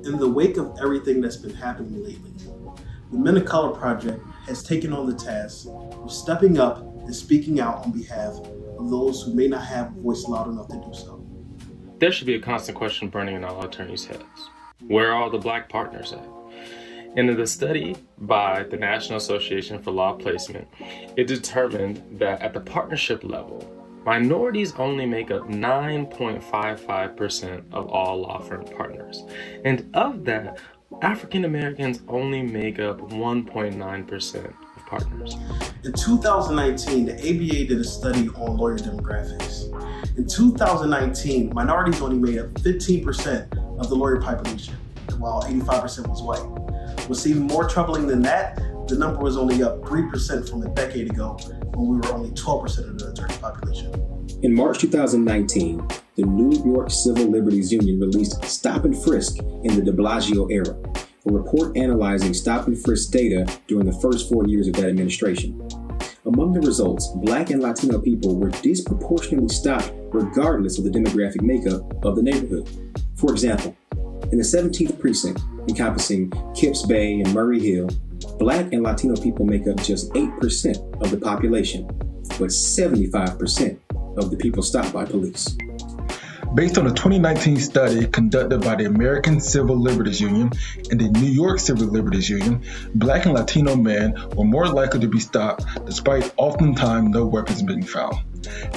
In the wake of everything that's been happening lately, the Men of Color Project has taken on the task of stepping up and speaking out on behalf of those who may not have a voice loud enough to do so. There should be a constant question burning in all attorneys' heads. Where are all the Black partners at? In the study by the National Association for Law Placement, it determined that at the partnership level, minorities only make up 9.55% of all law firm partners. And of that, African Americans only make up 1.9% of partners. In 2019, the ABA did a study on lawyer demographics. In 2019, minorities only made up 15% of the lawyer population, while 85% was white. What's even more troubling than that, the number was only up 3% from a decade ago, when we were only 12% of the attorney population. In March 2019, the New York Civil Liberties Union released Stop and Frisk in the de Blasio era, a report analyzing stop and frisk data during the first 4 years of that administration. Among the results, Black and Latino people were disproportionately stopped regardless of the demographic makeup of the neighborhood. For example, in the 17th precinct, encompassing Kips Bay and Murray Hill, Black and Latino people make up just 8% of the population, but 75% of the people stopped by police. Based on a 2019 study conducted by the American Civil Liberties Union and the New York Civil Liberties Union, Black and Latino men were more likely to be stopped despite oftentimes no weapons being found.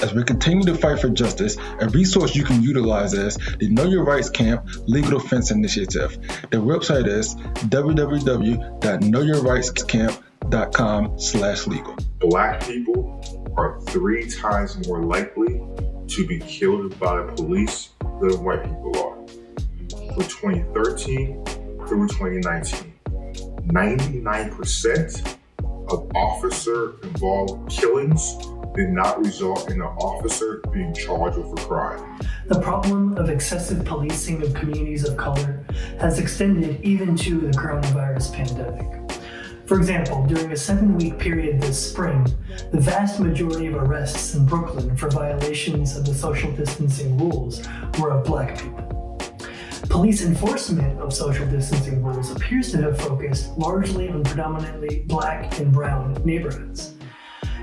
As we continue to fight for justice, a resource you can utilize is the Know Your Rights Camp Legal Defense Initiative. Their website is www.knowyourrightscamp.com/legal. Black people are 3 times more likely to be killed by the police than white people are. From 2013 through 2019, 99% of officer-involved killings did not result in an officer being charged with a crime. The problem of excessive policing of communities of color has extended even to the coronavirus pandemic. For example, during a 7-week period this spring, the vast majority of arrests in Brooklyn for violations of the social distancing rules were of Black people. Police enforcement of social distancing rules appears to have focused largely on predominantly Black and brown neighborhoods.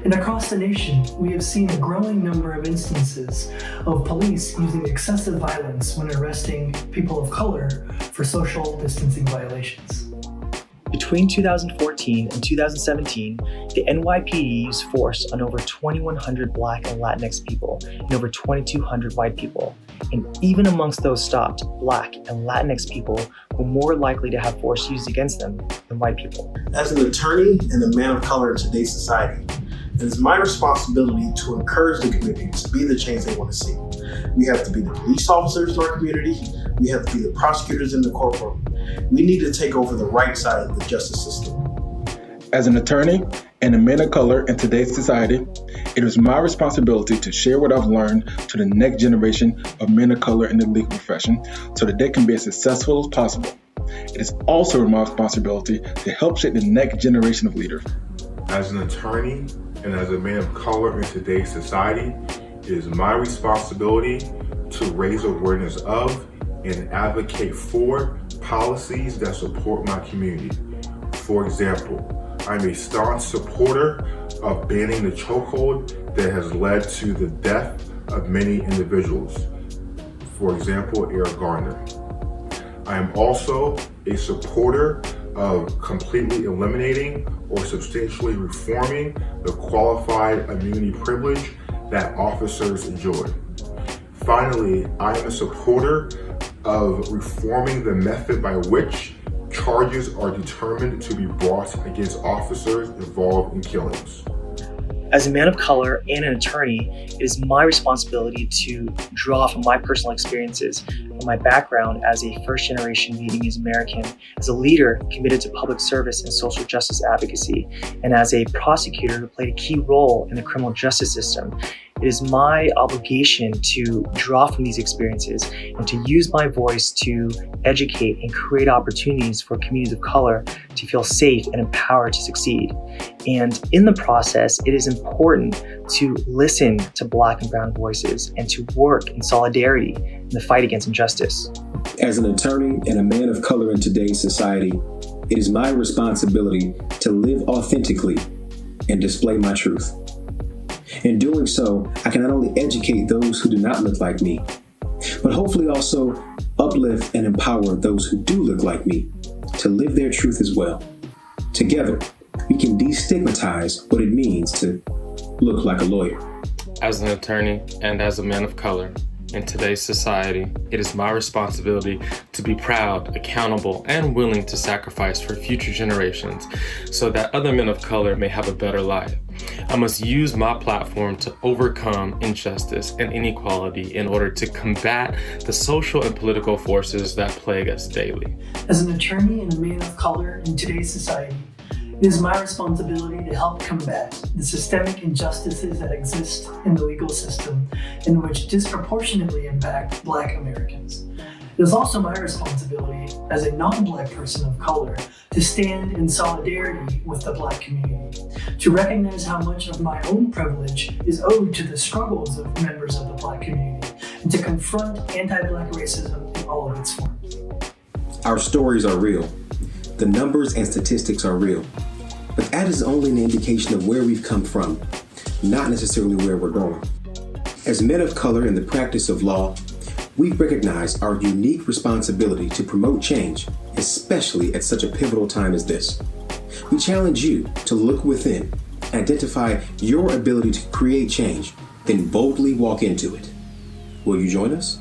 And across the nation, we have seen a growing number of instances of police using excessive violence when arresting people of color for social distancing violations. Between 2014 and 2017, the NYPD used force on over 2,100 Black and Latinx people and over 2,200 white people. And even amongst those stopped, Black and Latinx people were more likely to have force used against them than white people. As an attorney and a man of color in today's society, it is my responsibility to encourage the community to be the change they want to see. We have to be the police officers to our community. We have to be the prosecutors in the courtroom. We need to take over the right side of the justice system. As an attorney and a man of color in today's society, it is my responsibility to share what I've learned to the next generation of men of color in the legal profession so that they can be as successful as possible. It is also my responsibility to help shape the next generation of leaders. As an attorney and as a man of color in today's society, it is my responsibility to raise awareness of and advocate for policies that support my community. For example, I'm a staunch supporter of banning the chokehold that has led to the death of many individuals. For example, Eric Garner. I am also a supporter of completely eliminating or substantially reforming the qualified immunity privilege that officers enjoy. Finally, I am a supporter of reforming the method by which charges are determined to be brought against officers involved in killings. As a man of color and an attorney, it is my responsibility to draw from my personal experiences and my background as a first-generation Vietnamese American, as a leader committed to public service and social justice advocacy, and as a prosecutor who played a key role in the criminal justice system. It is my obligation to draw from these experiences and to use my voice to educate and create opportunities for communities of color to feel safe and empowered to succeed. And in the process, it is important to listen to Black and brown voices and to work in solidarity in the fight against injustice. As an attorney and a man of color in today's society, it is my responsibility to live authentically and display my truth. In doing so, I can not only educate those who do not look like me, but hopefully also uplift and empower those who do look like me to live their truth as well. Together, we can destigmatize what it means to look like a lawyer. As an attorney and as a man of color, in today's society, it is my responsibility to be proud, accountable, and willing to sacrifice for future generations so that other men of color may have a better life. I must use my platform to overcome injustice and inequality in order to combat the social and political forces that plague us daily. As an attorney and a man of color in today's society, it is my responsibility to help combat the systemic injustices that exist in the legal system and which disproportionately impact Black Americans. It is also my responsibility as a non-Black person of color to stand in solidarity with the Black community, to recognize how much of my own privilege is owed to the struggles of members of the Black community, and to confront anti-Black racism in all of its forms. Our stories are real. The numbers and statistics are real. But that is only an indication of where we've come from, not necessarily where we're going. As men of color in the practice of law, we recognize our unique responsibility to promote change, especially at such a pivotal time as this. We challenge you to look within, identify your ability to create change, then boldly walk into it. Will you join us?